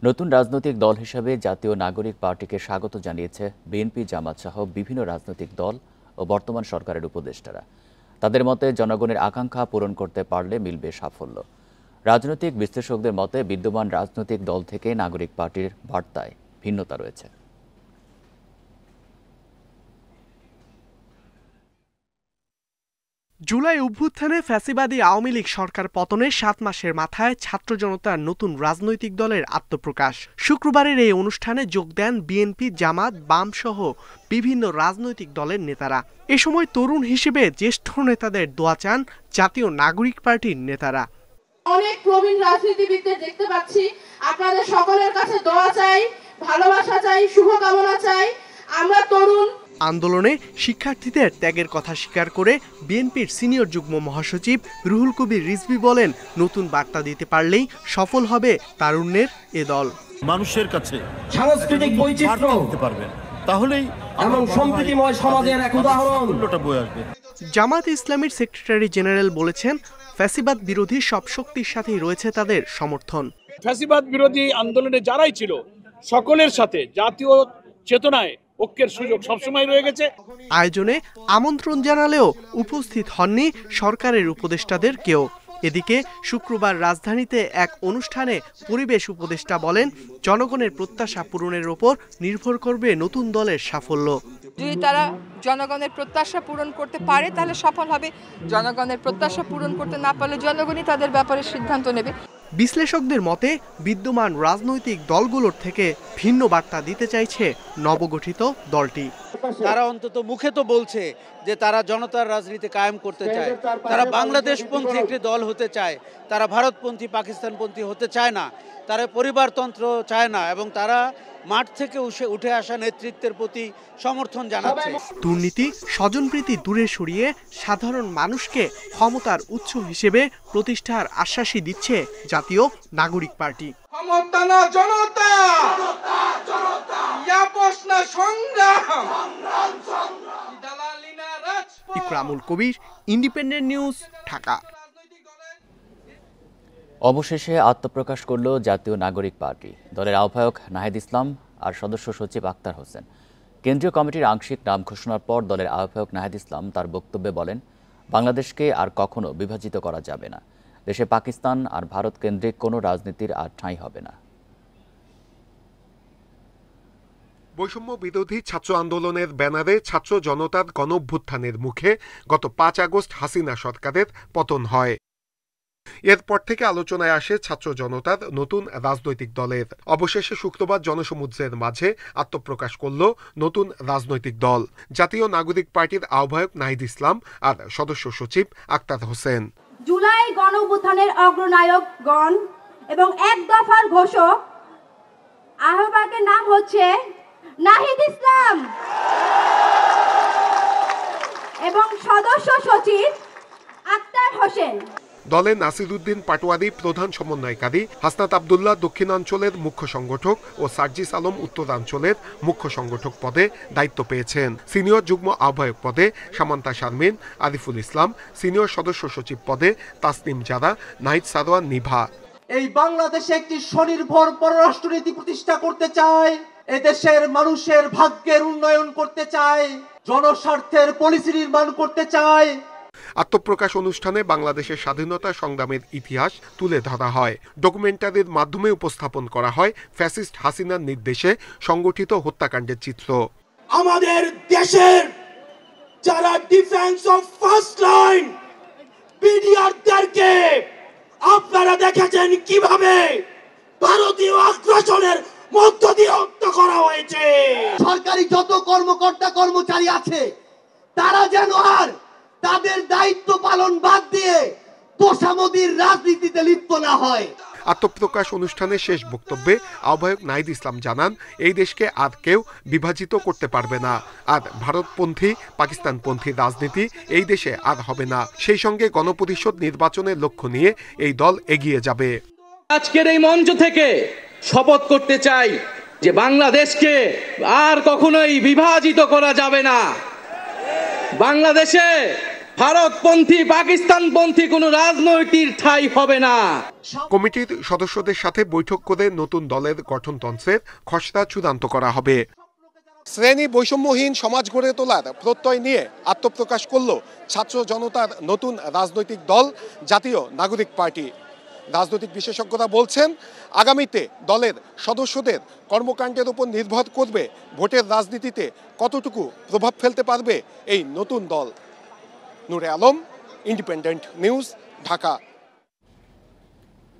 নতুন রাজনৈতিক দল হিসেবে জাতীয় নাগরিক পার্টিকে স্বাগত জানিয়েছে বিএনপি, জামাত সহ বিভিন্ন রাজনৈতিক দল ও বর্তমান সরকারের উপদেষ্টারা। তাদের মতে জনগণের আকাঙ্ক্ষা পূরণ করতে পারলে মিলবে সাফল্য। রাজনৈতিক বিশ্লেষকদের মতে বিদ্যমান রাজনৈতিক দল থেকে নাগরিক পার্টির বার্তায় ভিন্নতা রয়েছে। জুলাই অভ্যুত্থানে ফ্যাসিবাদী আওয়ামী লীগ সরকার পতনের ৭ মাসের মাথায় ছাত্র জনতার নতুন রাজনৈতিক দলের আত্মপ্রকাশ। শুক্রবারের এই অনুষ্ঠানে যোগ দেন বিএনপি, জামাত, বাম সহ বিভিন্ন রাজনৈতিক দলের নেতারা। এ সময় তরুণ হিসেবে জ্যেষ্ঠ নেতাদের দোয়া চান জাতীয় নাগরিক পার্টির নেতারা। অনেক প্রবীণ রাজনীতিবিদদের দেখতে পাচ্ছি। আপনাদের সকলের কাছে দোয়া চাই, ভালোবাসা চাই, শুভকামনা চাই। আমরা তরুণ আন্দোলনে শিক্ষার্থীদের ত্যাগের কথা স্বীকার করে বিএনপির সিনিয়র যুগ্ম মহাসচিব রুহুল কবির রিজভী বলেন, নতুন বার্তা দিতে পারলেই সফল হবে তারুণ্যের এ দল। মানুষের কাছে সাংস্কৃতিক বৈচিত্র্য দিতে পারবেন, তাহলেই এবং সম্প্রীতিময় সমাজের এক উদাহরণ বয়ে আসবে। জামাত ইসলামীর সেক্রেটারি জেনারেল বলেছেন, ফ্যাসিবাদ বিরোধী সব শক্তির সাথেই রয়েছে তাদের সমর্থন। ফ্যাসিবাদ বিরোধী আন্দোলনে যারাই ছিল সকলের সাথে জাতীয় চেতনায় ঐক্যের সুযোগ সবসময় রয়ে গেছে। আয়োজনে আমন্ত্রণ জানালেও উপস্থিত হননি সরকারের উপদেষ্টাদের কেউ। এদিকে শুক্রবার রাজধানীতে এক অনুষ্ঠানে পরিবেশ উপদেষ্টা বলেন, জনগণের প্রত্যাশা পূরণের ওপর নির্ভর করবে নতুন দলের সাফল্য। যদি তারা জনগণের প্রত্যাশা পূরণ করতে পারে তাহলে সফল হবে, জনগণের প্রত্যাশা পূরণ করতে না পারলে জনগণই তাদের ব্যাপারে সিদ্ধান্ত নেবে। বিশ্লেষকদের মতে বিদ্যমান রাজনৈতিক দলগুলোর থেকে ভিন্ন বার্তা দিতে চাইছে নবগঠিত দলটি। তারা অন্তত মুখে তো বলছে যে তারা জনতার রাজনীতি কায়েম করতে চায়, তারা বাংলাদেশপন্থী একটি দল হতে চায়, তারা ভারতপন্থী, পাকিস্তানপন্থী হতে চায় না, তারা পরিবারতন্ত্র চায় না এবং তারা মাঠ থেকে উঠে আসা নেতৃত্বের প্রতি সমর্থন জানাচ্ছে। দুর্নীতি, স্বজনপ্রীতি দূরে সরিয়ে সাধারণ মানুষকে ক্ষমতার উৎস হিসেবে প্রতিষ্ঠার আশ্বাসই দিচ্ছে জাতীয় নাগরিক পার্টি। ক্ষমতা না জনতা, সংগ্রাম। ইকরামুল কবির, ইন্ডিপেন্ডেন্ট নিউজ, ঢাকা। অবশেষে আত্মপ্রকাশ করল জাতীয় নাগরিক পার্টি। দলের আহ্বায়ক নাহিদ ইসলাম আর সদস্য সচিব আক্তার হোসেন। কেন্দ্রীয় কমিটির আংশিক নাম ঘোষণার পর দলের আহ্বায়ক নাহিদ ইসলাম তার বক্তব্যে বলেন, বাংলাদেশকে আর কখনো বিভাজিত করা যাবে না। দেশে পাকিস্তান আর ভারত কেন্দ্রিক কোনো রাজনীতির আর ঠাঁই হবে না। বৈষম্য বিরোধী ছাত্র আন্দোলনের ব্যানারে ছাত্র জনতার গণঅভ্যুত্থানের মুখে গত ৫ আগস্ট হাসিনা সরকারের পতন হয়। এরপর থেকে আলোচনায় আসে ছাত্র জনতার নতুন রাজনৈতিক দলের। অবশেষে শুক্রবার জনসমুদ্রের মাঝে আত্মপ্রকাশ করল নতুন রাজনৈতিক দল জাতীয় নাগরিক পার্টির আহ্বায়ক নাহিদ ইসলাম আর সদস্য সচিব আক্তার হোসেন। জুলাই গণঅভ্যুত্থানের অগ্রনায়কগণ এবং এক দফার ঘোষক আহ্বায়কের নাম হচ্ছে নাহিদ ইসলাম এবং সদস্য সচিব আক্তার হোসেন। দলে নাসিরউদ্দিন পাটোয়ারি প্রধান সমন্বয়কারী, হাসনাত আবদুল্লাহ দক্ষিণাঞ্চলের মুখ্য সংগঠক ও সার্জিস আলম উত্তরাঞ্চলের মুখ্য সংগঠক পদে দায়িত্ব পেয়েছেন। সিনিয়র যুগ্ম আহ্বায়ক পদে সামান্তা শারমিন, আরিফুল ইসলাম, সিনিয়র সদস্য সচিব পদে তাসনিম জারা, নাহিদ সারোয়ার নিভা। এই বাংলাদেশে একটি স্বনির্ভর পররাষ্ট্রনীতি প্রতিষ্ঠা করতে চায়, এদেশের মানুষের ভাগ্যের উন্নয়ন করতে চায়, জনস্বার্থের পলিসি নির্মাণ করতে চায়। আত্মপ্রকাশ অনুষ্ঠানে বাংলাদেশের স্বাধীনতা সংগ্রামের ইতিহাস তুলে ধরা হয়। ডকুমেন্টারির মাধ্যমে উপস্থাপন করা হয় ফ্যাসিস্ট হাসিনার নির্দেশে সংগঠিত হত্যাকাণ্ডের চিত্র। আমাদের দেশের যারা ডিফেন্স অফ ফার্স্ট লাইন বিডিআরদেরকে আপনারা দেখেছেন কিভাবে ভারতীয় আগ্রাসনের মধ্য দিয়ে হত্যা করা হয়েছে। সরকারি যত কর্মকর্তা কর্মচারী আছে তারা যেন আর তাদের দায়িত্ব পালন বাদ দিয়ে তোষামোদির রাজনীতিতে লিপ্ত না হয়। আত্মপ্রকাশ অনুষ্ঠানের শেষ বক্তব্যে আহ্বায়ক নাহিদ ইসলাম জানান, এই দেশকে আর কেউ বিভাজিত করতে পারবে না, আর ভারতপন্থী পাকিস্তানপন্থী রাজনীতি এই দেশে আর হবে না। সেই সঙ্গে গণপরিষদ নির্বাচনের লক্ষ্য নিয়ে এই দল এগিয়ে যাবে। আজকের এই মঞ্চ থেকে শপথ করতে চাই যে বাংলাদেশকে আর কখনোই বিভাজিত করা যাবে না। বাংলাদেশে ভারতপন্থী পাকিস্তানপন্থী কোনো রাজনৈতিক ঠাঁই হবে না। কমিটির সদস্যদের সাথে বৈঠক করে নতুন দলের গঠনতন্ত্রের খসড়া চূড়ান্ত করা হবে। শ্রেণী বৈষম্যহীন সমাজ গড়ে তোলার প্রত্যয় নিয়ে আত্মপ্রকাশ করল ছাত্র জনতার নতুন রাজনৈতিক দল জাতীয় নাগরিক পার্টি। রাজনৈতিক বিশেষজ্ঞরা বলছেন, আগামীতে দলের সদস্যদের কর্মকাণ্ডের উপর নির্ভর করবে ভোটের রাজনীতিতে কতটুকু প্রভাব ফেলতে পারবে এই নতুন দল। নূরে আলম, ইন্ডিপেন্ডেন্ট নিউজ, ঢাকা।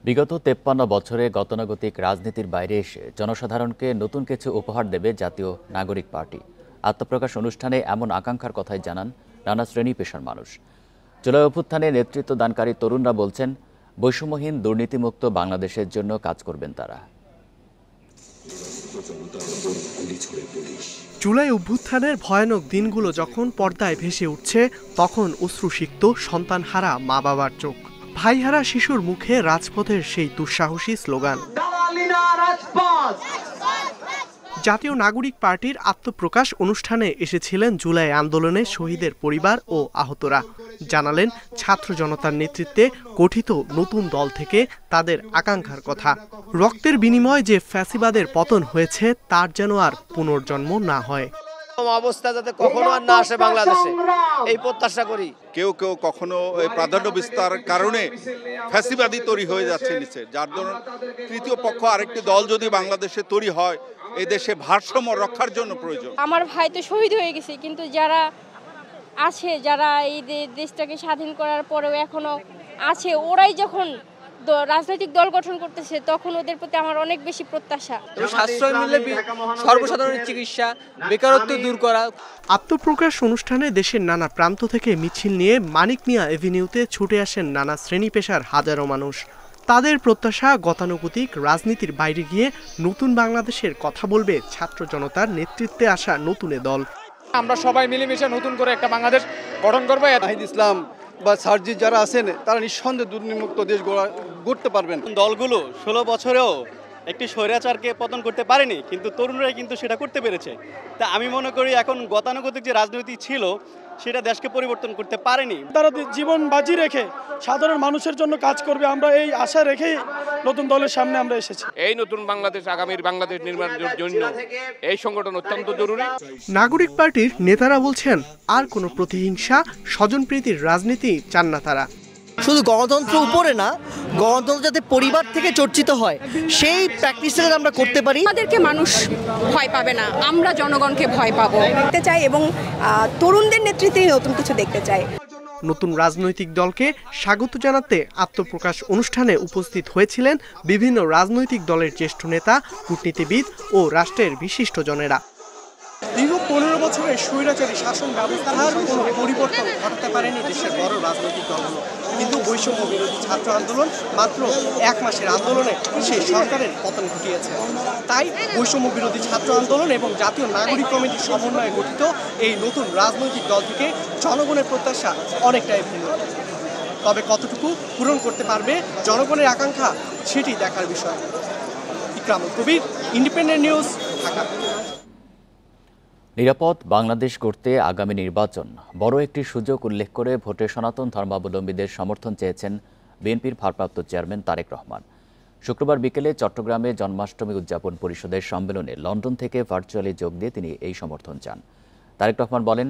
বিগত 53 বছরে গতানুগতিক রাজনীতির বাইরে এসে জনসাধারণকে নতুন কিছু উপহার দেবে জাতীয় নাগরিক পার্টি। আত্মপ্রকাশ অনুষ্ঠানে এমন আকাঙ্ক্ষার কথাই জানান নানা শ্রেণী পেশার মানুষ। জুলাই অভ্যুত্থানে নেতৃত্ব দানকারী তরুণরা বলছেন, বৈষম্যহীন দুর্নীতিমুক্ত বাংলাদেশের জন্য কাজ করবেন তারা। জুলাই অভ্যুত্থানের ভয়ানক দিনগুলো যখন পর্দায় ভেসে উঠছে, তখন অশ্রুসিক্ত সন্তানহারা মা বাবার চোখ, ভাইহারা শিশুর মুখে রাজপথের সেই দুঃসাহসী স্লোগান। জাতীয় নাগরিক পার্টির আত্মপ্রকাশ অনুষ্ঠানে এসেছিলেন জুলাই আন্দোলনে শহীদের পরিবার ও আহতরা। জানালেন ছাত্র জনতার নেতৃত্বে গঠিত নতুন দল থেকে তাদের আকাঙ্ক্ষার কথা। রক্তের বিনিময়ে যে ফ্যাসিবাদের পতন হয়েছে, তার যেন আর পুনর্জন্ম না হয়। অবস্থা যাতে কখনো আর না আসে বাংলাদেশে, এই প্রত্যাশা করি। কেউ কেউ কখনো প্রাধান্য বিস্তার কারণে ফ্যাসিবাদী তৈরি হয়ে যাচ্ছে নিচে, যার জন্য তৃতীয় পক্ষ আরেকটি দল যদি বাংলাদেশে তৈরি হয়, এই দেশে ভারসাম্য রক্ষার জন্য প্রয়োজন। আমার ভাই তো শহীদ হয়ে গেছে, কিন্তু যারা আছে, যারা এই দেশটাকে স্বাধীন করার পরেও এখনো আছে, ওরাই যখন রাজনৈতিক দল গঠন করতেছে, তখন ওদের প্রতি আমার অনেক বেশি প্রত্যাশা। সাশ্রয় মূল্যে সর্বসাধারণের চিকিৎসা, বেকারত্ব দূর করা। আত্মপ্রকাশ অনুষ্ঠানে দেশের নানা প্রান্ত থেকে মিছিল নিয়ে মানিক মিয়া এভিনিউতে ছুটে আসেন নানা শ্রেণী পেশার হাজারো মানুষ। তাদের প্রত্যাশা, গতানুগতিক রাজনীতির বাইরে গিয়ে নতুন বাংলাদেশের কথা বলবে ছাত্র জনতার নেতৃত্বে আসা নতুন দল। আমরা সবাই মিলেমিশে নতুন করে একটা বাংলাদেশ গঠন করবো। নাহিদ ইসলাম বা সার্জিৎ যারা আছেন, তারা নিঃসন্দেহে দুর্নীতিমুক্ত দেশ গড়তে পারবেন। দলগুলো 16 বছরেও একটি স্বৈরাচারকে পতন করতে পারেনি, কিন্তু তরুণরাই কিন্তু সেটা করতে পেরেছে। তা আমি মনে করি এখন গতানুগতিক যে রাজনীতি ছিল, সেটা দেশকে পরিবর্তন করতে পারেনি। তারা জীবন বাজি রেখে সাধারণ মানুষের জন্য কাজ করবে, আমরা এই আশা রেখেই নতুন দলের সামনে আমরা এসেছি। এই নতুন বাংলাদেশ, আগামীর বাংলাদেশ নির্মাণের জন্য এই সংগঠন অত্যন্ত জরুরি। নাগরিক পার্টির নেতারা বলছেন, আর কোনো প্রতিহিংসা, স্বজনপ্রীতির রাজনীতি চান না তারা। শুধু গণতন্ত্র উপরে না, গণতন্ত্র যাতে পরিবার থেকে চর্চিত হয়, সেই প্র্যাকটিসটা আমরা করতে পারি। আমাদেরকে মানুষ ভয় পাবে না, আমরা জনগণকে ভয় পাবো। দেখতে চাই এবং তরুণদের নেতৃত্বে নতুন কিছু দেখতে চাই। নতুন রাজনৈতিক দলকে স্বাগত জানাতে আত্মপ্রকাশ অনুষ্ঠানে উপস্থিত হয়েছিলেন বিভিন্ন রাজনৈতিক দলের জ্যেষ্ঠ নেতা, কূটনীতিবিদ ও রাষ্ট্রের বিশিষ্টজনেরা। দীর্ঘ 15 বছরের স্বৈরাচারী শাসন ব্যবস্থার কোনো পরিবর্তন ঘটাতে পারেনি দেশের বড় রাজনৈতিক দলগুলো, কিন্তু বৈষম্য বিরোধী ছাত্র আন্দোলন মাত্র 1 মাসের আন্দোলনে সেই সরকারের পতন ঘটিয়েছে। তাই বৈষম্য বিরোধী ছাত্র আন্দোলন এবং জাতীয় নাগরিক কমিটির সমন্বয়ে গঠিত এই নতুন রাজনৈতিক দল থেকে জনগণের প্রত্যাশা অনেকটাই ভিন্ন। তবে কতটুকু পূরণ করতে পারবে জনগণের আকাঙ্ক্ষা, সেটি দেখার বিষয়। ইকরামুল কবির, ইন্ডিপেন্ডেন্ট নিউজ, ঢাকা। নিরাপদ বাংলাদেশ করতে আগামী নির্বাচন বড় একটি সুযোগ উল্লেখ করে ভোটে সনাতন ধর্মাবলম্বীদের সমর্থন চেয়েছেন বিএনপির ভারপ্রাপ্ত চেয়ারম্যান তারেক রহমান। শুক্রবার বিকেলে চট্টগ্রামে জন্মাষ্টমী উদযাপন পরিষদের সম্মেলনে লন্ডন থেকে ভার্চুয়ালি যোগ দিয়ে তিনি এই সমর্থন চান। তারেক রহমান বলেন,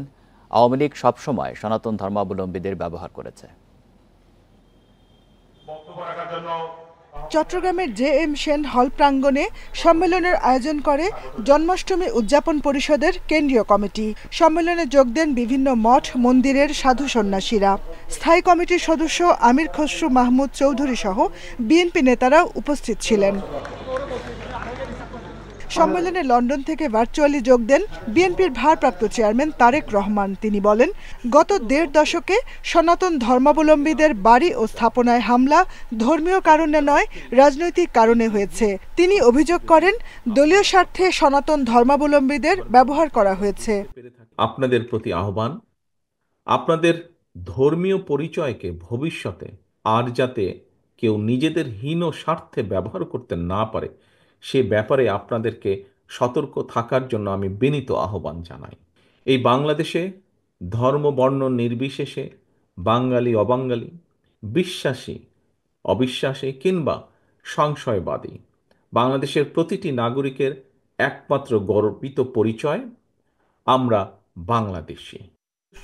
আওয়ামী লীগ সবসময় সনাতন ধর্মাবলম্বীদের ব্যবহার করেছে। চট্টগ্রামের জে.এম. সেন হল প্রাঙ্গণে সম্মেলনের আয়োজন করে জন্মাষ্টমী উদযাপন পরিষদের কেন্দ্রীয় কমিটি। সম্মেলনে যোগ দেন বিভিন্ন মঠ মন্দিরের সাধু সন্ন্যাসীরা। স্থায়ী কমিটির সদস্য আমির খসরু মাহমুদ চৌধুরী সহ বিএনপি নেতারা উপস্থিত ছিলেন। সম্মেলনে লন্ডন থেকে ভার্চুয়ালি যোগ দেন বিএনপির ভারপ্রাপ্ত চেয়ারম্যান তারেক রহমান। তিনি বলেন, গত 1.5 দশকে সনাতন ধর্মাবলম্বীদের বাড়ি ও স্থাপনায় হামলা ধর্মীয় কারণে নয়, রাজনৈতিক কারণে হয়েছে। তিনি অভিযোগ করেন, দলীয় স্বার্থে সনাতন ধর্মাবলম্বীদের ব্যবহার করা হয়েছে। আপনাদের প্রতি আহ্বান, আপনাদের ধর্মীয় পরিচয়কে ভবিষ্যতে আর যাতে কেউ নিজেদের হীন স্বার্থে ব্যবহার করতে না পারে, সে ব্যাপারে আপনাদেরকে সতর্ক থাকার জন্য আমি বিনীত আহ্বান জানাই। এই বাংলাদেশে ধর্ম বর্ণ নির্বিশেষে বাঙালি অবাঙালি, বিশ্বাসী অবিশ্বাসী কিংবা সংশয়বাদী, বাংলাদেশের প্রতিটি নাগরিকের একমাত্র গর্বিত পরিচয়, আমরা বাংলাদেশী।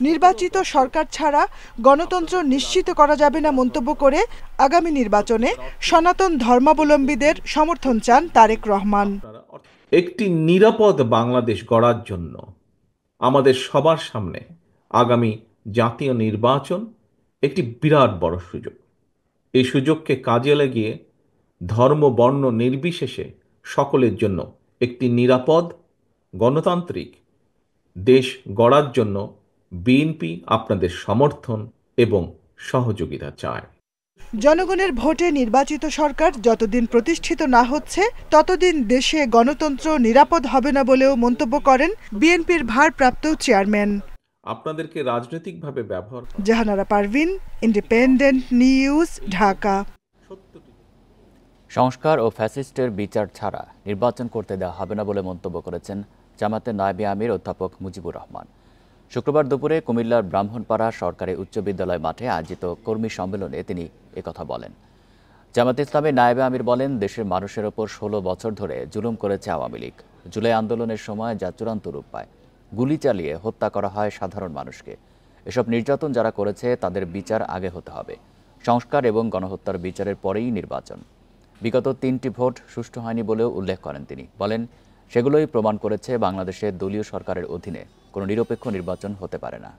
নির্বাচিত সরকার ছাড়া গণতন্ত্র নিশ্চিত করা যাবে না মন্তব্য করে আগামী নির্বাচনে সনাতন ধর্মাবলম্বীদের সমর্থন চান তারেক রহমান। একটি নিরাপদ বাংলাদেশ গড়ার জন্য আমাদের সবার সামনে আগামী জাতীয় নির্বাচন একটি বিরাট বড় সুযোগ। এই সুযোগকে কাজে লাগিয়ে ধর্ম বর্ণ নির্বিশেষে সকলের জন্য একটি নিরাপদ গণতান্ত্রিক দেশ গড়ার জন্য বিএনপি আপনাদের সমর্থন এবং সহযোগিতা চায়। জনগণের ভোটে নির্বাচিত সরকার যতদিন প্রতিষ্ঠিত না হচ্ছে ততদিন দেশে গণতন্ত্র নিরাপদ হবে না বলেও মন্তব্য করেন বিএনপির ভারপ্রাপ্ত চেয়ারম্যান। আপনাদেরকে রাজনৈতিকভাবে ব্যবহার। Jahanara Parvin, Independent News, Dhaka. সংস্কার ও ফ্যাসিস্টের বিচার ছাড়া নির্বাচন করতে দেওয়া হবে না বলে মন্তব্য করেছেন জামাতের নায়েবে আমির অধ্যাপক মুজিবুর রহমান। শুক্রবার দুপুরে কুমিল্লার ব্রাহ্মণপাড়া সরকারি উচ্চ বিদ্যালয় মাঠে আয়োজিত কর্মী সম্মেলনে তিনি একথা বলেন। জামাতে ইসলামের নায়েবে আমির বলেন, দেশের মানুষের ওপর 16 বছর ধরে জুলুম করেছে আওয়ামী লীগ। জুলাই আন্দোলনের সময় যা চূড়ান্ত রূপ পায়, গুলি চালিয়ে হত্যা করা হয় সাধারণ মানুষকে। এসব নির্যাতন যারা করেছে তাদের বিচার আগে হতে হবে। সংস্কার এবং গণহত্যার বিচারের পরেই নির্বাচন। বিগত 3টি ভোট সুষ্ঠু হয়নি বলেও উল্লেখ করেন তিনি। বলেন, সেগুলোই প্রমাণ করেছে বাংলাদেশের দলীয় সরকারের অধীনে কোনো নিরপেক্ষ নির্বাচন হতে পারে না।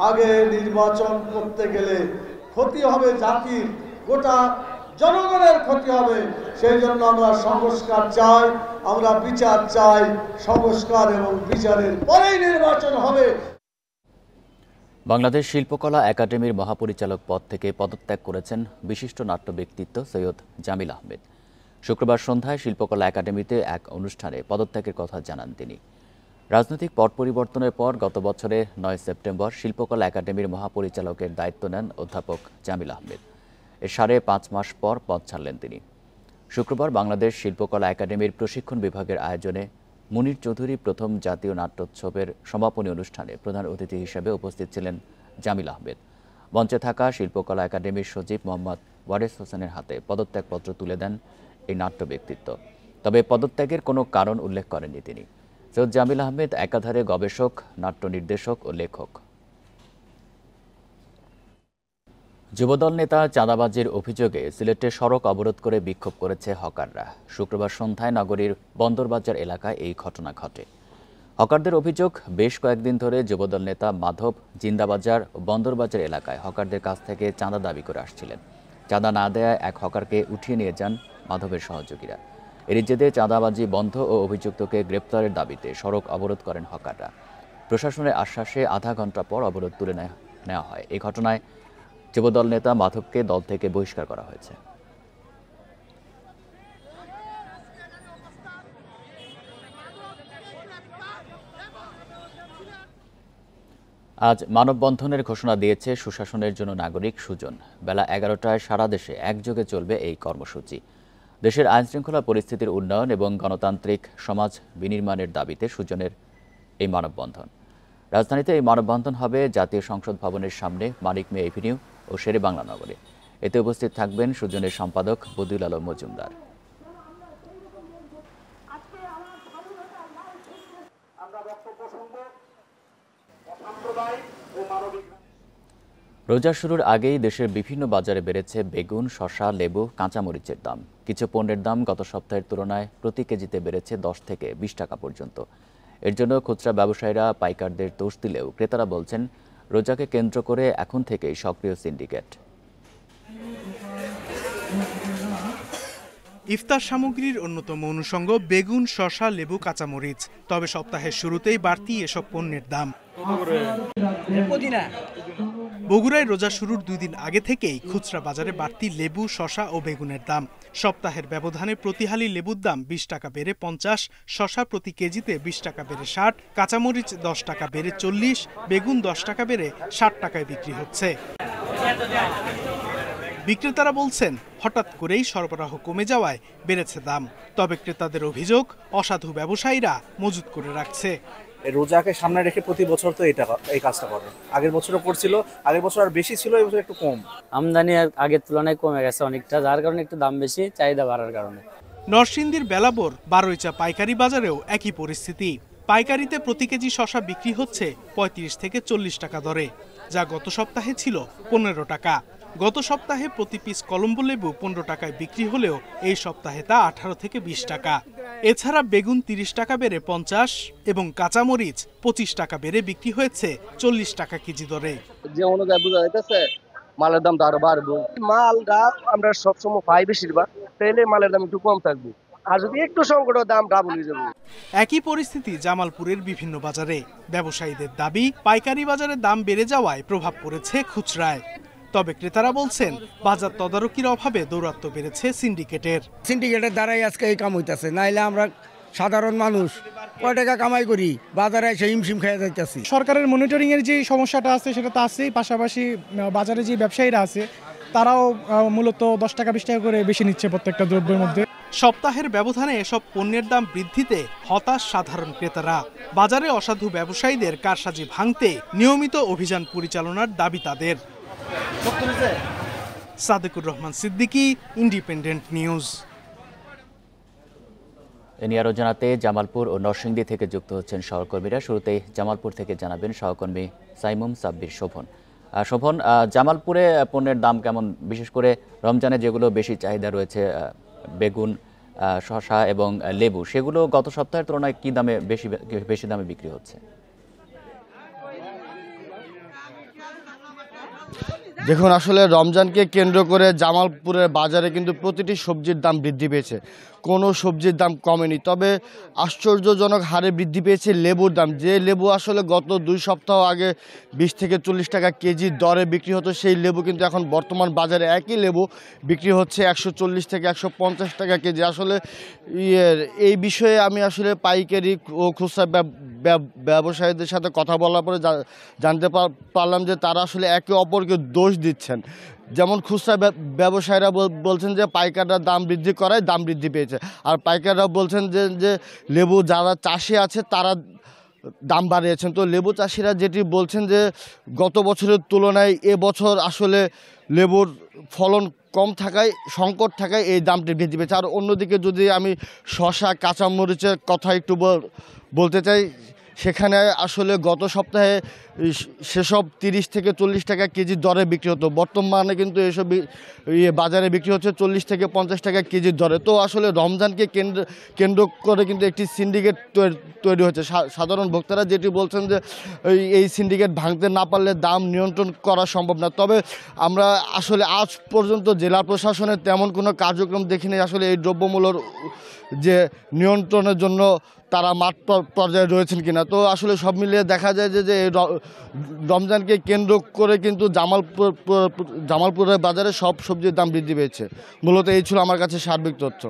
আগে নির্বাচন করতে গেলে ক্ষতি হবে জাতির, গোটা জনগণের ক্ষতি হবে। সেই জন্য আমরা সংস্কার চাই, আমরা বিচার চাই। সংস্কার এবং বিচারের পরেই নির্বাচন হবে। বাংলাদেশ শিল্পকলা একাডেমির মহাপরিচালক পদ থেকে পদত্যাগ করেছেন বিশিষ্ট নাট্য ব্যক্তিত্ব সৈয়দ জামিল আহমেদ। শুক্রবার সন্ধ্যায় শিল্পকলা একাডেমিতে এক অনুষ্ঠানে পদত্যাগের কথা জানান তিনি। রাজনৈতিক পট পরিবর্তনের পর গত বছরের 9 সেপ্টেম্বর শিল্পকলা একাডেমির মহাপরিচালকের দায়িত্ব নেন অধ্যাপক জামিল আহমেদ। এর 5.5 মাস পর পদ ছাড়লেন তিনি। শুক্রবার বাংলাদেশ শিল্পকলা একাডেমির প্রশিক্ষণ বিভাগের আয়োজনে মুনির চৌধুরী প্রথম জাতীয় নাট্যোৎসবের সমাপনী অনুষ্ঠানে প্রধান অতিথি হিসেবে উপস্থিত ছিলেন জামিল আহমেদ। মঞ্চে থাকা শিল্পকলা একাডেমির সচিব মোহাম্মদ ওয়ারেস হোসেনের হাতে পদত্যাগপত্র তুলে দেন এই নাট্য ব্যক্তিত্ব। তবে পদত্যাগের কোনো কারণ উল্লেখ করেননি তিনি। সৈয়দ জামিল আহমেদ একাধারে গবেষক, নাট্য নির্দেশক ও লেখক। যুবদল নেতা চাঁদাবাজির অভিযোগে সিলেটে সড়ক অবরোধ করে বিক্ষোভ করেছে হকাররা। শুক্রবার সন্ধ্যায় নগরীর বন্দরবাজার এলাকায় এই ঘটনা ঘটে। হকারদের অভিযোগ, বেশ কয়েকদিন ধরে যুবদল নেতা মাধব জিন্দাবাজার ও বন্দরবাজার এলাকায় হকারদের কাছ থেকে চাঁদা দাবি করে আসছিলেন। চাঁদা না দেয়ায় এক হকারকে উঠিয়ে নিয়ে যান মাধবের সহযোগীরা। এর জেরে চাঁদাবাজি বন্ধ ও অভিযুক্তকে গ্রেপ্তারের দাবিতে সড়ক অবরোধ করেন হকাররা। প্রশাসনের আশ্বাসে আধা ঘন্টা পর অবরোধ তুলে নেওয়া হয়। এই ঘটনায় যুবদল নেতা মাধবকে দল থেকে বহিষ্কার করা হয়েছে। আজ মানববন্ধনের ঘোষণা দিয়েছে সুশাসনের জন্য নাগরিক সুজন। বেলা 11টায় সারা দেশে একযোগে চলবে এই কর্মসূচি। দেশের আইনশৃঙ্খলা পরিস্থিতির উন্নয়ন এবং গণতান্ত্রিক সমাজ বিনির্মাণের দাবিতে সুজনের এই মানববন্ধন। রাজধানীতে এই মানববন্ধন হবে জাতীয় সংসদ ভবনের সামনে, মানিক মিয়া এভিনিউ ও শেরেবাংলা নগরে। এতে উপস্থিত থাকবেন সুজনের সম্পাদক বদিউল আলম মজুমদার। রোজা শুরুর আগেই দেশের বিভিন্ন বাজারে বেড়েছে বেগুন, শসা, লেবু, কাঁচামরিচের দাম। কিছু পণ্যের দাম গত সপ্তাহের তুলনায় প্রতি কেজিতে বেড়েছে 10 থেকে 20 টাকা পর্যন্ত। এর জন্য খুচরা ব্যবসায়ীরা পাইকারদের দোষ দিলেও ক্রেতারা বলছেন, রোজাকে কেন্দ্র করে এখন থেকেই সক্রিয় সিন্ডিকেট। ইফতার সামগ্রীর অন্যতম অনুষঙ্গ বেগুন, শসা, লেবু, কাঁচামরিচ। তবে সপ্তাহের শুরুতেই বাড়তি এসব পণ্যের দাম। বগুড়ায় রোজা শুরুর 2 দিন আগে থেকেই খুচরা বাজারে বাড়তি লেবু, শসা ও বেগুনের দাম। সপ্তাহের ব্যবধানে প্রতি হালি লেবুর দাম 20 টাকা বেড়ে 50, শসা প্রতি কেজিতে 20 টাকা বেড়ে 60, কাঁচামরিচ 10 টাকা বেড়ে 40, বেগুন 10 টাকা বেড়ে 60 টাকায় বিক্রি হচ্ছে। বিক্রেতারা বলছেন হঠাৎ করেই সরবরাহ কমে যাওয়ায় বেড়েছে দাম। তবে ক্রেতাদের অভিযোগ অসাধু ব্যবসায়ীরা মজুত করে রাখছে। রোজাকে সামনে রেখে প্রতি বছর তো এই কাজটা করে। আগের বছরও করছিল, আগের বছর আর বেশি ছিল, এই বছর একটু কম। আমদানি আগের তুলনায় কমে গেছে অনেকটা, যার কারণে একটু দাম বেশি, চাহিদা বাড়ার কারণে। নরসিংদীর বেলাবোর বারৈচা পাইকারি বাজারেও একই পরিস্থিতি। পাইকারিতে প্রতি কেজি শসা বিক্রি হচ্ছে ৩৫ থেকে ৪০ টাকা দরে, যা গত সপ্তাহে ছিল ১৫ টাকা। গত সপ্তাহে প্রতি পিস কলম্বো লেবু ১৫ টাকায় বিক্রি হলেও এই সপ্তাহে তা ১৮ থেকে ২০ টাকা। এছাড়া বেগুন ৩০ টাকা বেড়ে ৫০ এবং কাঁচামরিচ ২৫ টাকা বেড়ে বিক্রি হয়েছে ৪০ টাকা কেজি দরে। যে অনুযায়ী বোঝা যাইতেছে মালের দাম আরো বাড়বে। মালটা আমরা সবসময় পাই বেশিরভাগ, তাহলে মালের দাম একটু কম থাকবে, আর যদি একটু সংকট দাম ডাবল হয়ে যাবে। একই পরিস্থিতি জামালপুরের বিভিন্ন বাজারে। ব্যবসায়ীদের দাবি পাইকারি বাজারে দাম বেড়ে যাওয়ায় প্রভাব পড়েছে খুচরায়। তবে ক্রেতারা বলছেন বাজার তদারকির অভাবে দৌরাত্ম্য বেড়েছে সিন্ডিকেটের দ্বারাই আজকে এই কাম হইতাছে, নাইলে আমরা সাধারণ মানুষ কয় টাকা কামাই করি, বাজারে এসে হিমশিম খেয়ে যাইতেছি। সরকারের মনিটরিং এর যে সমস্যাটা আছে সেটা তো আছেই, পাশাপাশি বাজারে যে ব্যবসায়ীরা আছে তারাও মূলত 10 টাকা 20 টাকা করে বেশি নিচ্ছে প্রত্যেকটা দ্রব্যের মধ্যে। সপ্তাহের ব্যবধানে এসব পণ্যের দাম বৃদ্ধিতে হতাশ সাধারণ ক্রেতারা। বাজারে অসাধু ব্যবসায়ীদের কারসাজি ভাঙতে নিয়মিত অভিযান পরিচালনার দাবি তাদের। Sadekur Rahman Siddiqui, Independent News. এ নিয়ে আরও জানাতে জামালপুর ও নরসিংদী থেকে যুক্ত হচ্ছেন সহকর্মীরা। শুরুতেই জামালপুর থেকে জানাবেন সহকর্মী সাইমুম সাব্বির শোভন। শোভন, জামালপুরে পণ্যের দাম কেমন, বিশেষ করে রমজানে যেগুলো বেশি চাহিদা রয়েছে বেগুন, শসা এবং লেবু, সেগুলো গত সপ্তাহের তুলনায় কি দামে বেশি দামে বিক্রি হচ্ছে? দেখুন, আসলে রমজানকে কেন্দ্র করে জামালপুরের বাজারে কিন্তু প্রতিটি সবজির দাম বৃদ্ধি পেয়েছে, কোনো সবজির দাম কমেনি। তবে আশ্চর্যজনক হারে বৃদ্ধি পেয়েছে লেবুর দাম। যে লেবু আসলে গত 2 সপ্তাহ আগে 20 থেকে 40 টাকা কেজি দরে বিক্রি হতো, সেই লেবু কিন্তু এখন বর্তমান বাজারে একই লেবু বিক্রি হচ্ছে 140 থেকে 150 টাকা কেজি। আসলে এই বিষয়ে আমি আসলে পাইকারি ও খুচরা ব্যবসায়ীদের সাথে কথা বলার পরে জানতে পারলাম যে তারা আসলে একে অপরকে দোষ দিচ্ছেন। যেমন খুচরা ব্যবসায়ীরা বলছেন যে পাইকাররা দাম বৃদ্ধি করায় দাম বৃদ্ধি পেয়েছে, আর পাইকাররা বলছেন যে লেবু যারা চাষি আছে তারা দাম বাড়িয়েছেন। তো লেবু চাষিরা যেটি বলছেন যে গত বছরের তুলনায় এবছর আসলে লেবুর ফলন কম থাকায়, সংকট থাকায় এই দামটি বৃদ্ধি পেয়েছে। আর অন্যদিকে যদি আমি শসা, কাঁচামরিচের কথা একটু বলতে চাই, সেখানে আসলে গত সপ্তাহে সেসব 30 থেকে 40 টাকা কেজি দরে বিক্রি হতো, বর্তমানে কিন্তু এসব বাজারে বিক্রি হচ্ছে 40 থেকে 50 টাকা কেজির দরে। তো আসলে রমজানকে কেন্দ্র করে কিন্তু একটি সিন্ডিকেট তৈরি হচ্ছে। সাধারণ ভোক্তারা যেটি বলছেন যে এই সিন্ডিকেট ভাঙতে না পারলে দাম নিয়ন্ত্রণ করা সম্ভব না। তবে আমরা আসলে আজ পর্যন্ত জেলা প্রশাসনের তেমন কোনো কার্যক্রম দেখিনি আসলে এই দ্রব্যমূল্যর যে নিয়ন্ত্রণের জন্য তারা মাঠ পর্যায়ে রয়েছেন কিনা। তো আসলে সব মিলিয়ে দেখা যায় যে রমজানকে কেন্দ্র করে কিন্তু জামালপুরের বাজারে সব সবজির দাম বৃদ্ধি পেয়েছে। মূলত এই ছিল আমার কাছে সার্বিক তথ্য।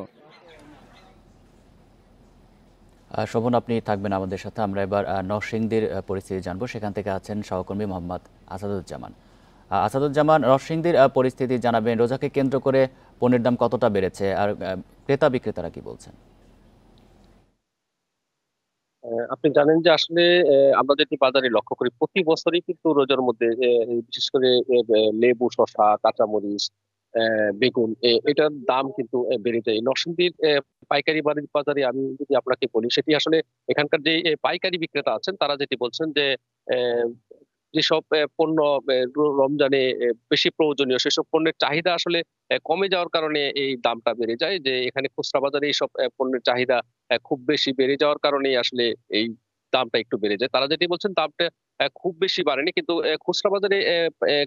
শোভন, আপনি থাকবেন আমাদের সাথে। আমরা এবার নরসিংদীর পরিস্থিতি জানবো। সেখান থেকে আছেন সহকর্মী মোহাম্মদ আসাদুজ্জামান। আসাদুজ্জামান, নরসিংদীর পরিস্থিতি জানাবেন। রোজাকে কেন্দ্র করে পণ্যের দাম কতটা বেড়েছে আর ক্রেতা বিক্রেতারা কি বলছেন? আপনি জানেন যে আসলে আমরা যেটি বাজারে লক্ষ্য করি, প্রতি বছরই কিন্তু রোজার মধ্যে বিশেষ করে লেবু, শসা, কাঁচামরিচ, বেগুন এটার দাম কিন্তু বেড়ে যায়। নরসিংদীর পাইকারি বাজারে আমি যদি আপনাকে বলি, সেটি আসলে এখানকার যে পাইকারি বিক্রেতা আছেন তারা যেটি বলছেন যে যেসব পণ্য রমজানে বেশি প্রয়োজনীয় সেসব পণ্যের চাহিদা আসলে কমে যাওয়ার কারণে এই দামটা বেড়ে যায়। যে এখানে খুচরা বাজারে এইসব পণ্যের চাহিদা খুব বেশি বেড়ে যাওয়ার কারণে আসলে এই দামটা একটু বেড়ে যায়। তারা যেটি বলছেন দামটা খুব বেশি বাড়েনি, কিন্তু খুচরা বাজারে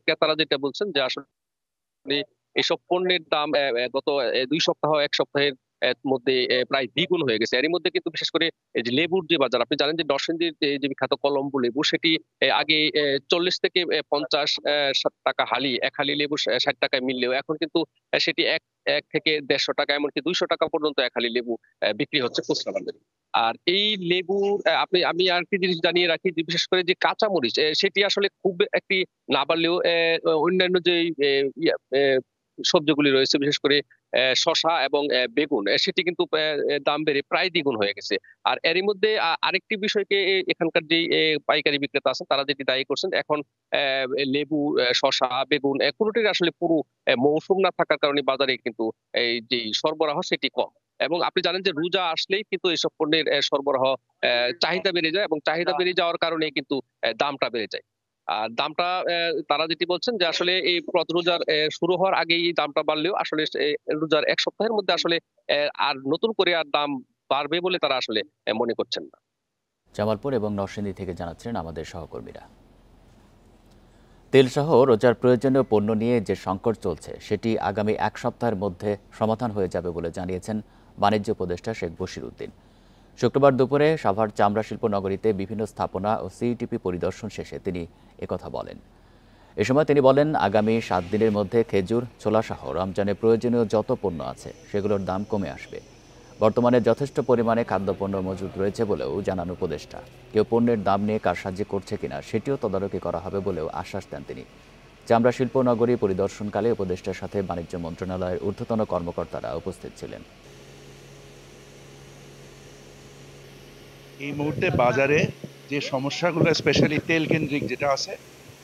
ক্রেতারা যেটা বলছেন যে আসলে এইসব পণ্যের দাম গত 2 সপ্তাহ 1 সপ্তাহের মধ্যে প্রায় দ্বিগুণ হয়ে গেছে। এর মধ্যে কিন্তু বিশেষ করে এই যে লেবুর যে বাজার, আপনি জানেন যে নরসিংদীর যে বিখ্যাত কলম্বো লেবু, সেটি আগে 40 থেকে 50 টাকা হালি, এক হালি লেবু 60 টাকায় মিললেও এখন কিন্তু সেটি 1 থেকে 150 টাকা, এমনকি 200 টাকা পর্যন্ত এক হালি লেবু বিক্রি হচ্ছে খুচরা বাজারে। আর এই লেবু আমি আর কি জিনিস জানিয়ে রাখি যে বিশেষ করে যে কাঁচামরিচ, সেটি আসলে খুব একটি না বাড়লেও অন্যান্য যে সবজিগুলি রয়েছে, বিশেষ করে শসা এবং বেগুন, সেটি কিন্তু দাম বেড়ে প্রায় দ্বিগুণ হয়ে গেছে। আর এরই মধ্যে আরেকটি বিষয়কে এখানকার যে পাইকারি বিক্রেতা আছেন তারা যেটি দায়ী করছেন, এখন লেবু, শসা, বেগুন কোনোটির আসলে পুরো মৌসুম না থাকার কারণে বাজারে কিন্তু এই যে সরবরাহ সেটি কম। এবং আপনি জানেন যে রোজা আসলেই কিন্তু এইসব পণ্যের সরবরাহ চাহিদা বেড়ে যায়, এবং চাহিদা বেড়ে যাওয়ার কারণে কিন্তু দামটা বেড়ে যায়। আর দামটা তারা যেটি বলছেন যে আসলে এই রোজার শুরু হওয়ার আগেই এই দামটা বাড়লেও আসলে রোজার এক সপ্তাহের মধ্যে আসলে আর নতুন করে আর দাম বাড়বে বলে তারা আসলে মনে করছেন না। জামালপুর এবং নরসিংদী থেকে জানাচ্ছেন আমাদের সহকর্মীরা। তেলসহ রোজার প্রয়োজনীয় পণ্য নিয়ে যে সংকট চলছে সেটি আগামী এক সপ্তাহের মধ্যে সমাধান হয়ে যাবে বলে জানিয়েছেন বাণিজ্য উপদেষ্টা শেখ বশির উদ্দিন। শুক্রবার দুপুরে সাভার চামড়া শিল্প নগরীতে বিভিন্ন স্থাপনা ও সিইটিপি পরিদর্শন শেষে তিনি একথা বলেন। এ সময় তিনি বলেন, আগামী 7 দিনের মধ্যে খেজুর, ছোলাসহ রমজানে প্রয়োজনীয় যত পণ্য আছে সেগুলোর দাম কমে আসবে। বর্তমানে যথেষ্ট পরিমাণে খাদ্যপণ্য মজুদ রয়েছে বলেও জানান উপদেষ্টা। কেউ পণ্যের দাম নিয়ে কারসাজি করছে কিনা সেটিও তদারকি করা হবে বলেও আশ্বাস দেন তিনি। চামড়া শিল্প নগরী পরিদর্শনকালে উপদেষ্টার সাথে বাণিজ্য মন্ত্রণালয়ের ঊর্ধ্বতন কর্মকর্তারা উপস্থিত ছিলেন। এই মুহূর্তে বাজারে যে সমস্যাগুলো স্পেশালি তেল কেন্দ্রিক যেটা আছে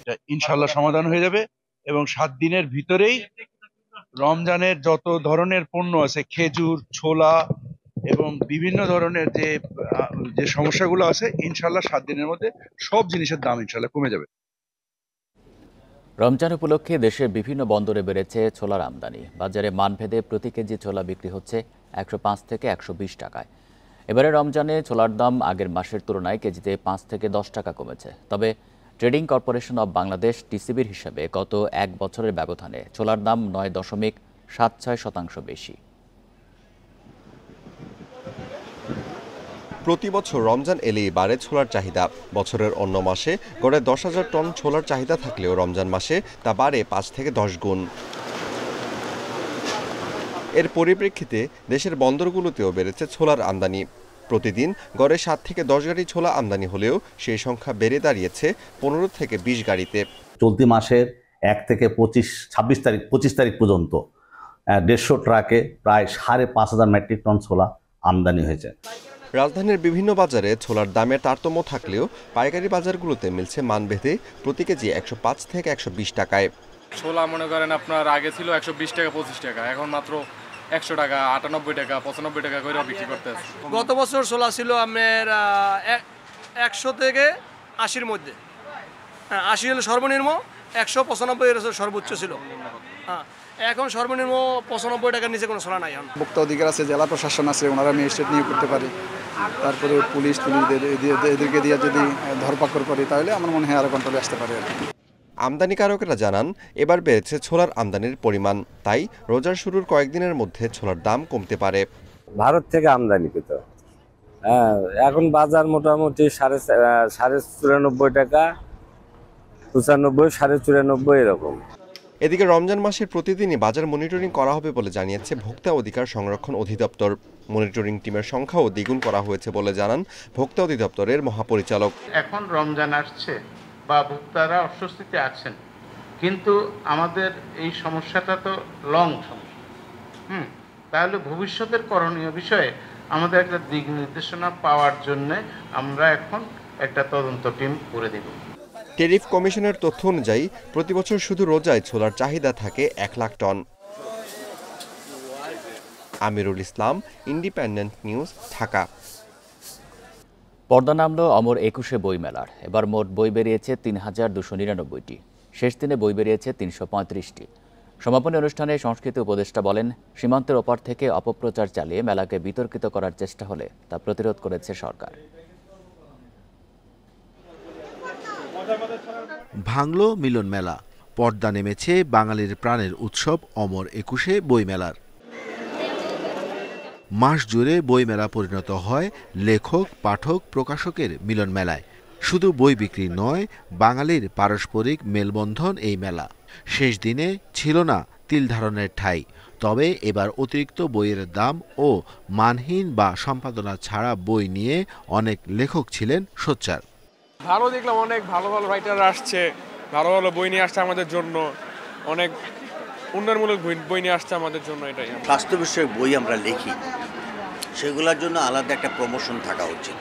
এটা ইনশাল্লাহ সমাধান হয়ে যাবে, এবং 7 দিনের ভিতরেই রমজানের যত ধরনের পণ্য আছে, খেজুর, ছোলা এবং বিভিন্ন ধরনের যে সমস্যাগুলো আছে, ইনশাল্লাহ 7 দিনের মধ্যে সব জিনিসের দাম ইনশাল্লাহ কমে যাবে। রমজান উপলক্ষে দেশের বিভিন্ন বন্দরে বেড়েছে ছোলার আমদানি। বাজারে মানভেদে প্রতি কেজি ছোলা বিক্রি হচ্ছে 105 থেকে 120 টাকায়। এবারে রমজানে ছোলার দাম আগের মাসের তুলনায় কেজিতে 5 থেকে 10 টাকা কমেছে। তবে ট্রেডিং কর্পোরেশন অব বাংলাদেশ টিসিবির হিসাবে গত এক বছরের ব্যবধানে ছোলার দাম 9.76% বেশি। প্রতি বছর রমজান এলেই বাড়ে ছোলার চাহিদা। বছরের অন্য মাসে গড়ে 10,000 টন ছোলার চাহিদা থাকলেও রমজান মাসে তা বাড়ে 5 থেকে 10 গুণ। এর পরিপ্রেক্ষিতে দেশের বন্দরগুলোতেও বেড়েছে ছোলার আমদানি। প্রতিদিন গড়ে 7 থেকে 10 গাড়ি ছোলা আমদানি হলেও সেই সংখ্যা বেড়ে দাঁড়িয়েছে 15 থেকে 20 গাড়িতে। চলতি মাসের 1 থেকে 25 তারিখ পর্যন্ত 150 ট্রাকে প্রায় 5,500 মেট্রিক টন ছোলা আমদানি হয়েছে। রাজধানীর বিভিন্ন বাজারে ছোলার দামের তারতম্য থাকলেও পাইকারি বাজারগুলোতে মিলছে মানভেদে প্রতি কেজি 105 থেকে 120 টাকায়। ছোলা মনে করেন আপনার আগে ছিল 120 টাকা 25 টাকা, এখন মাত্র 100 টাকা, 98 টাকা, 95 টাকা করে বিক্রি করতে আছে। গত বছর ছোলা ছিল আপনার 100 থেকে 80-র মধ্যে। 80 হলো সর্বনিম্ন, 195 এর সর্বোচ্চ ছিল। এখন সর্বনিম্ন 95 টাকার নিচে কোনো ছোলা নাই। ভোক্তা অধিকার আছে, জেলা প্রশাসন আছে, ওনারা ম্যাজিস্ট্রেট নিয়োগ করতে পারে। তারপরে পুলিশ এদেরকে দিয়ে যদি ধরপাকড় করে তাহলে আমার মনে হয় আরো কন্ট্রোলে আসতে পারে। আমদানিকারকেরা জানান, এবার বেড়েছে ছোলার আমদানির পরিমাণ, তাই রোজার শুরুর কয়েকদিনের মধ্যে ছোলার দাম কমতে পারে। ভারত থেকে আমদানি পেত, এখন বাজার মোটামুটি 94.5 টাকা, 95, 94.5 এরকম। এদিকে রমজান মাসের প্রতিদিনই বাজার মনিটরিং করা হবে বলে জানিয়েছে ভোক্তা অধিকার সংরক্ষণ অধিদপ্তর। মনিটরিং টিমের সংখ্যাও দ্বিগুণ করা হয়েছে বলে জানান ভোক্তা অধিদপ্তরের মহাপরিচালক। এখন রমজান আসছে বা ভোক্তারা অস্বস্তিতে আছেন, কিন্তু আমাদের এই সমস্যাটা তো লং সমস্যা। তাহলে ভবিষ্যতের করণীয় বিষয়ে আমাদের একটা দিক নির্দেশনা পাওয়ার জন্য আমরা এখন একটা তদন্ত টিম করে দেব। টেরিফ কমিশনের তথ্য অনুযায়ী প্রতি বছর শুধু রোজায় ছোলার চাহিদা থাকে 1 lakh ton. Amirul Islam, independent News, Dhaka. পর্দা নামল অমর 21শে বইমেলার। এবার মোট বই বেরিয়েছে 3,299টি। শেষ দিনে বই বেরিয়েছে 335টি। সমাপনী অনুষ্ঠানে সংস্কৃতি উপদেষ্টা বলেন, সীমান্তের ওপার থেকে অপপ্রচার চালিয়ে মেলাকে বিতর্কিত করার চেষ্টা হলে তা প্রতিরোধ করেছে সরকার। ভাঙল মিলন মেলা, পর্দা নেমেছে বাঙালির প্রাণের উৎসব অমর 21শে বইমেলার। মাস জুড়ে বইমেলা পরিণত হয় লেখক, পাঠক, প্রকাশকের মিলন মেলায়। শুধু বই বিক্রি নয়, বাঙালির পারস্পরিক মেলবন্ধন এই মেলা। শেষ দিনে ছিল না তিল ধারণের ঠাঁই, তবে এবার অতিরিক্ত বইয়ের দাম ও মানহীন বা সম্পাদনা ছাড়া বই নিয়ে অনেক লেখক ছিলেন সোচ্চার। ভালো দেখলাম, অনেক ভালো ভালো রাইটার আসছে, ভালো ভালো বই নিয়ে আসছে আমাদের জন্য। অনেক উন্নয়নমূলক বই নিয়ে আসছে আমাদের জন্য। এটাই স্বাস্থ্য বিষয়ক বই আমরা লিখি, সেগুলোর জন্য আলাদা একটা প্রমোশন থাকা উচিত।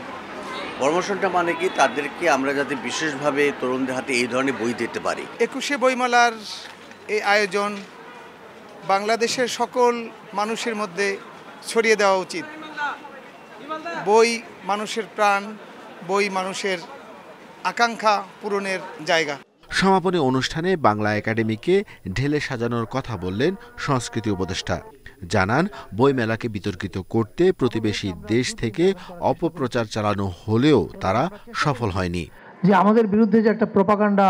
প্রমোশনটা মানে কি, তাদেরকে আমরা যাতে বিশেষভাবে তরুণদের হাতে এই ধরনের বই দিতে পারি। 21শে বইমেলার এই আয়োজন বাংলাদেশের সকল মানুষের মধ্যে ছড়িয়ে দেওয়া উচিত। বই মানুষের প্রাণ, বই মানুষের আকাঙ্ক্ষা পূরণের জায়গা। সমাপনী অনুষ্ঠানে বাংলা একাডেমিকে ঢেলে সাজানোর কথা বললেন সংস্কৃতি উপদেষ্টা। জানান, বইমেলাকে বিতর্কিত করতে প্রতিবেশী দেশ থেকে অপপ্রচার চালানো হলেও তারা সফল হয়নি। যে আমাদের বিরুদ্ধে যে একটা প্রোপাগান্ডা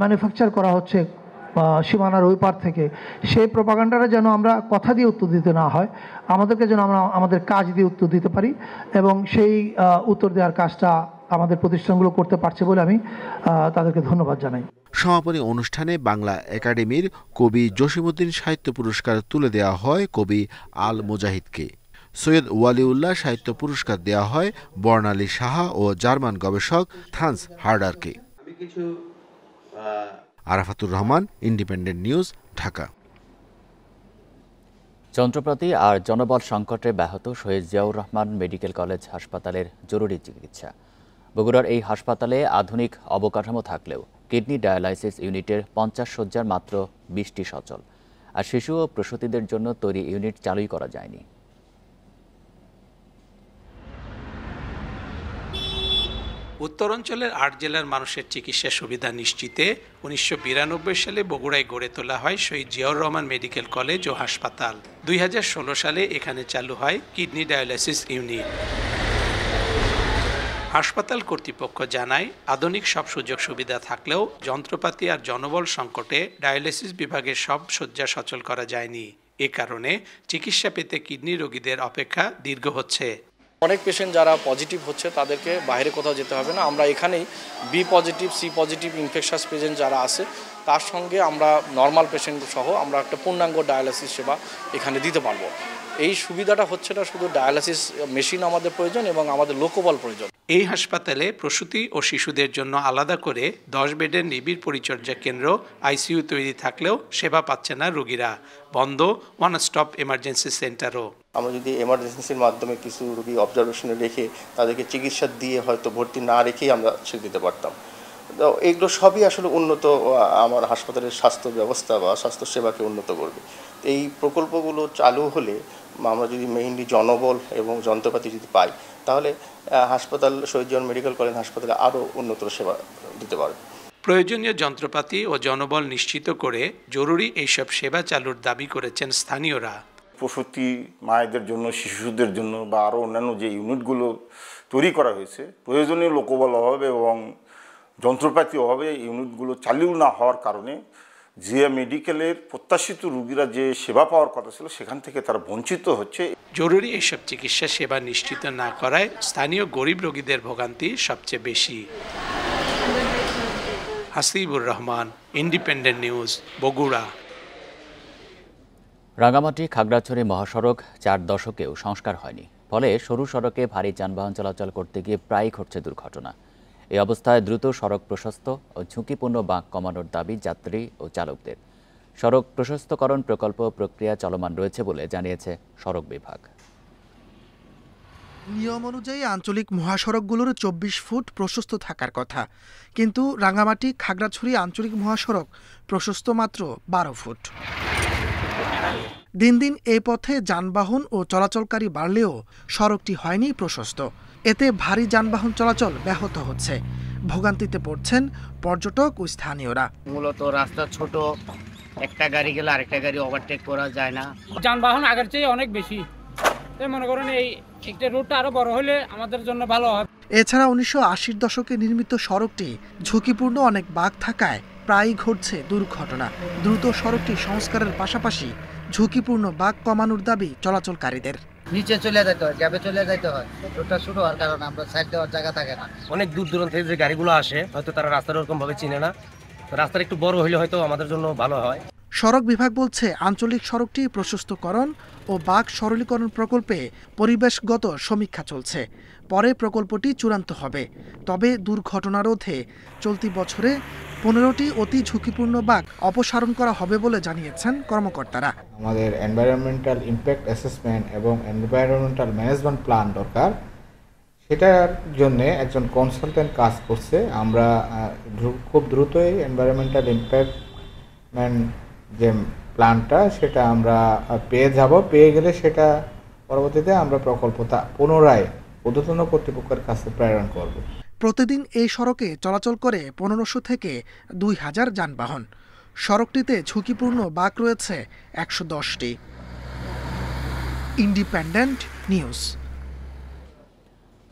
ম্যানুফ্যাকচার করা হচ্ছে সীমানার ওই পার থেকে, সেই প্রোপাগান্ডাটা যেন আমরা কথা দিয়ে উত্তর দিতে না হয়, আমাদেরকে যেন আমরা আমাদের কাজ দিয়ে উত্তর দিতে পারি, এবং সেই উত্তর দেওয়ার কাজটা আমাদের প্রতিষ্ঠানগুলো করতে পারছে বলে আমি তাদেরকে ধন্যবাদ জানাই। সমাপনী অনুষ্ঠানে বাংলা একাডেমির কবি জসিমউদ্দিন সাহিত্য পুরস্কার তুলে দেওয়া হয় কবি আল মুজাহিদকে। সৈয়দ ওয়ালিউল্লাহ সাহিত্য পুরস্কার দেওয়া হয় বর্ণালী সাহা ও জার্মান গবেষক থান্স হার্ডারকে। Arafatur Rahman, Independent News, Dhaka. যন্ত্রপাতি আর জনবল সংকটে ব্যাহত শহীদ জিয়াউর রহমান মেডিকেল কলেজ হাসপাতালের জরুরি চিকিৎসা। বগুড়ার এই হাসপাতালে আধুনিক অবকাঠামো থাকলেও কিডনি ডায়ালাইসিস ইউনিটের 50 শয্যার মাত্র 20টি সচল, আর শিশু ও প্রসূতিদের জন্য তৈরি ইউনিট চালুই করা যায়নি। উত্তরাঞ্চলের 8 জেলার মানুষের চিকিৎসা সুবিধা নিশ্চিতে 1992 সালে বগুড়ায় গড়ে তোলা হয় শহীদ জিয়াউর রহমান মেডিকেল কলেজ ও হাসপাতাল। 2016 সালে এখানে চালু হয় কিডনি ডায়ালাইসিস ইউনিট। হাসপাতাল কর্তৃপক্ষ জানায়, আধুনিক সব সুযোগ সুবিধা থাকলেও যন্ত্রপাতি আর জনবল সংকটে ডায়ালাইসিস বিভাগের সব শয্যা সচল করা যায়নি। এ কারণে চিকিৎসা পেতে কিডনি রোগীদের অপেক্ষা দীর্ঘ হচ্ছে। অনেক পেশেন্ট যারা পজিটিভ হচ্ছে তাদেরকে বাইরে কোথাও যেতে হবে না, আমরা এখানেই B positive, C positive infectious patient যারা আছে তার সঙ্গে আমরা নর্মাল পেশেন্ট সহ আমরা একটা পূর্ণাঙ্গ ডায়ালাইসিস সেবা এখানে দিতে পারবো। এই সুবিধাটা হচ্ছে না শুধু ডায়ালাইসিস মেশিন আমাদের প্রয়োজন এবং আমাদের লোকবল প্রয়োজন। এই হাসপাতালে প্রসূতি ও শিশুদের জন্য আলাদা করে 10 বেডের নিবিড় পরিচর্যা কেন্দ্র আইসিইউ তৈরি থাকলেও সেবা পাচ্ছে না রোগীরা। বন্ধ ওয়ান স্টপ এমার্জেন্সি সেন্টারও। আমরা যদি এমার্জেন্সির মাধ্যমে কিছু রোগী অবজারভেশনে রেখে তাদেরকে চিকিৎসা দিয়ে হয়তো ভর্তি না রেখেই আমরা ছেড়ে দিতে পারতাম। তো এগুলো সবই আসলে উন্নত আমার হাসপাতালের স্বাস্থ্য ব্যবস্থা বা স্বাস্থ্য সেবাকে উন্নত করবে। এই প্রকল্পগুলো চালু হলে আমরা যদি মেইনলি জনবল এবং যন্ত্রপাতি যদি পাই, তাহলে হাসপাতাল শহীদ জিয়াউর মেডিকেল কলেজ হাসপাতালে আরও উন্নত সেবা দিতে পারবে। প্রয়োজনীয় যন্ত্রপাতি ও জনবল নিশ্চিত করে জরুরি এইসব সেবা চালুর দাবি করেছেন স্থানীয়রা। প্রসূতি মায়েদের জন্য, শিশুদের জন্য বা আরও অন্যান্য যে ইউনিটগুলো তৈরি করা হয়েছে, প্রয়োজনীয় লোকবল অভাবে এবং যন্ত্রপাতি অভাবে ইউনিটগুলো চালু না হওয়ার কারণে জিয়া মেডিকেলের প্রত্যাশিত রোগীরা যে সেবা পাওয়ার কথা ছিল সেখান থেকে তারা বঞ্চিত হচ্ছে। জরুরি এইসব চিকিৎসা সেবা নিশ্চিত না করায় স্থানীয় গরিব রোগীদের ভোগান্তি সবচেয়ে বেশি। Hasibur Rahman, Independent News, Bogura. রাঙামাটি খাগড়াছড়ি মহাসড়ক 4 দশকেও সংস্কার হয়নি, ফলে সরু সড়কে ভারী যানবাহন চলাচল করতে গিয়ে প্রায়ই ঘটছে দুর্ঘটনা। এই অবস্থায় দ্রুত সড়ক প্রশস্ত ও ঝুঁকিপূর্ণ বাঁক কমানোর দাবি যাত্রী ও চালকদের। সড়ক প্রশস্তকরণ প্রকল্প প্রক্রিয়া চলমান রয়েছে বলে জানিয়েছে সড়ক বিভাগ। নিয়ম অনুযায়ী আঞ্চলিক মহাসড়কগুলোর 24 ফুট প্রশস্ত থাকার কথা, কিন্তু রাঙামাটি খাগড়াছড়ি আঞ্চলিক মহাসড়ক প্রশস্ত মাত্র 12 ফুট। দিন দিন এই পথে যানবাহন ও চলাচলকারী বাড়লেও সড়কটি হয়নি প্রশস্ত। এতে ভারী যানবাহন চলাচল ব্যাহত হচ্ছে, ভোগান্তিতে পড়ছেন পর্যটক ও স্থানীয়রা। মূলত রাস্তা ছোট, একটা গাড়ি গেলে আরেকটা গাড়ি ওভারটেক করা যায় না, যানবাহন আগের চেয়ে অনেক বেশি। মনে করেন এই একটা রুটটা আরো বড় হলে আমাদের জন্য ভালো হবে। এছাড়া 1980-র দশকে নির্মিত সড়কটি ঝুঁকিপূর্ণ অনেক বাঁক থাকায় প্রায়ই ঘটছে দুর্ঘটনা। দ্রুত সড়কটি সংস্কারের পাশাপাশি ঝুঁকিপূর্ণ বাঁক কমানোর দাবি চলাচলকারীদের। নিচে চলে যেতে হয়, গ্যাপে চলে যেতে হয়, রোডটা শুরু হওয়ার কারণে আমরা সাইড দেওয়ার জায়গা থাকে না। অনেক দূর দূরান্ত থেকে যে গাড়িগুলো আসে হয়তো তারা রাস্তার ওরকম ভাবে চিনে না, রাস্তাটা একটু বড় হলে হয়তো আমাদের জন্য ভালো হয়। সড়ক বিভাগ বলছে আঞ্চলিক সড়কটি প্রশস্তকরণ ও বাঁক সরলীকরণ প্রকল্পে পরিবেশগত সমীক্ষা চলছে। পরে প্রকল্পটি চূড়ান্ত হবে। তবে দুর্ঘটনা রোধে চলতি বছরে 15টি অতি ঝুঁকিপূর্ণ বাঁক অপসারণ করা হবে বলে জানিয়েছেন কর্মকর্তারা। আমাদের এনভায়রনমেন্টাল ইমপ্যাক্ট অ্যাসেসমেন্ট এবং এনভায়রনমেন্টাল ম্যানেজমেন্ট প্ল্যান দরকার। সেটার জন্য একজন কনসালটেন্ট কাজ করছে। আমরা খুব দ্রুতই এনভায়রনমেন্টাল ইমপ্যাক্টমেন্ট যে প্ল্যানটা সেটা আমরা পেয়ে গেলে সেটা পরবর্তীতে আমরা প্রকল্পটা পুনরায় ঊর্ধ্বতন কর্তৃপক্ষের কাছে প্রেরণ করব। প্রতিদিন এই সড়কে চলাচল করে 1500 থেকে 2000 যানবাহন। সড়কটিতে ঝুঁকিপূর্ণ বাঁক রয়েছে 110টি। Independent news.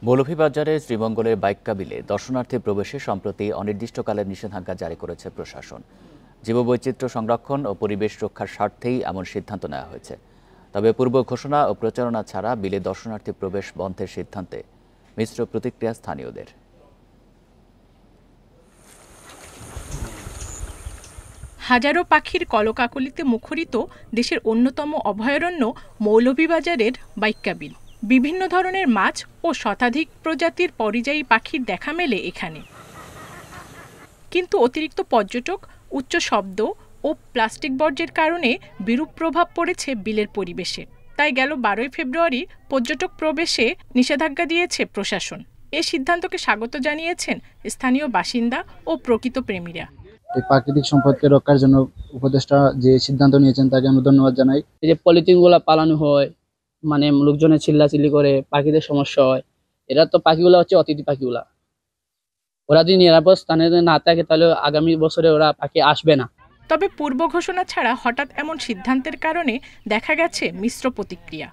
মৌলভীবাজারে শ্রীমঙ্গলের বাইক্কাবিলে দর্শনার্থী প্রবেশে সম্প্রতি অনির্দিষ্টকালের নিষেধাজ্ঞা জারি করেছে প্রশাসন। জীববৈচিত্র্য সংরক্ষণ ও পরিবেশ রক্ষার স্বার্থেই এমন সিদ্ধান্ত নেওয়া হয়েছে। তবে পূর্ব ঘোষণা ও প্রচারণা ছাড়া বিলে দর্শনার্থী প্রবেশ বন্ধের সিদ্ধান্তে মিশ্র প্রতিক্রিয়া স্থানীয়দের। হাজারো পাখির কলকাকলিতে মুখরিত দেশের অন্যতম অভয়ারণ্য মৌলভীবাজারের বাইক্কাবিল। বিভিন্ন ধরনের মাছ ও শতাধিক প্রজাতির পরিযায়ী পাখির দেখা মেলে এখানে। কিন্তু অতিরিক্ত পর্যটক, উচ্চ শব্দ ও প্লাস্টিক বর্জ্যের কারণে বিরূপ প্রভাব পড়েছে বিলের পরিবেশে। তাই গেল 12 ফেব্রুয়ারি পর্যটক প্রবেশে নিষেধাজ্ঞা দিয়েছে প্রশাসন। এই সিদ্ধান্তকে স্বাগত জানিয়েছেন স্থানীয় বাসিন্দা ও প্রকৃত প্রেমীরা। এই প্রাকৃতিক সম্পদকে রক্ষার জন্য উপদেষ্টা যে সিদ্ধান্ত নিয়েছেন তাকে আমরা ধন্যবাদ জানাই। এই যে পলিথিনগুলো পালানো হয়, মানে লোকজনের চিল্লাচিল্লি করে, পাখিদের সমস্যা হয়। এরা তো পাখিগুলো হচ্ছে অতিথি পাখিগুলা, ওরা যদি নিরাপদ স্থানে না থাকে তাহলে আগামী বছরে ওরা পাখি আসবে না। তবে পূর্ব ঘোষণা ছাড়া হঠাৎ এমন সিদ্ধান্তের কারণে দেখা গেছে মিশ্র প্রতিক্রিয়া।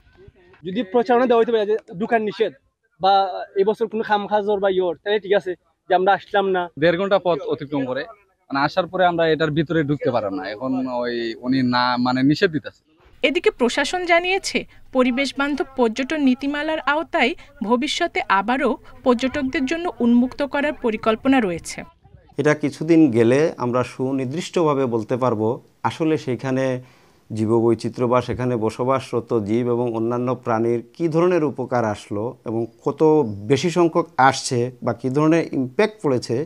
যদি প্রচারণা দেওয়া হইতে পারে যে দোকান নিষেধ বা এবছর কোনো খামখাজর বা ইয়োর, তাহলে ঠিক আছে যে আমরা আসলাম না। 1.5 ঘন্টা পথ অতিক্রম করে মানে আসার পরে আমরা এটার ভিতরে ঢুকতে পারলাম না। এখন ওই উনি না মানে নিষেধ দিতেছে। এদিকে প্রশাসন জানিয়েছে পরিবেশ বান্ধব পর্যটন নীতিমালার আওতায় ভবিষ্যতে আবারও পর্যটকদের জন্য উন্মুক্ত করার পরিকল্পনা রয়েছে। এটা কিছুদিন গেলে আমরা সুনির্দিষ্টভাবে বলতে পারবো আসলে সেখানে জীববৈচিত্র্য বা সেখানে বসবাসরত জীব এবং অন্যান্য প্রাণীর কী ধরনের উপকার আসলো এবং কত বেশি সংখ্যক আসছে বা কী ধরনের ইম্প্যাক্ট পড়েছে,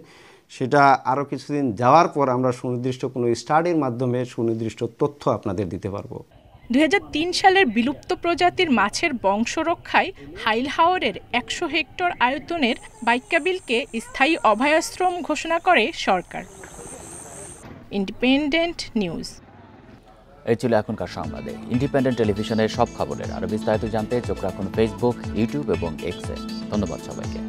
সেটা আরও কিছুদিন যাওয়ার পর আমরা সুনির্দিষ্ট কোনো স্টাডির মাধ্যমে সুনির্দিষ্ট তথ্য আপনাদের দিতে পারবো। 2003 সালের বিলুপ্ত প্রজাতির মাছের বংশ রক্ষায় হাইল হাওরের 100 হেক্টর আয়তনের বাইক্কাবিলকে স্থায়ী অভয়াশ্রম ঘোষণা করে সরকার। Independent news. এই ছিল এখনকার সংবাদে। ইন্ডিপেন্ডেন্ট টেলিভিশনের সব খবরের আরও বিস্তারিত জানতে চোখ রাখুন ফেসবুক, ইউটিউব এবং এক্সে। ধন্যবাদ সবাইকে।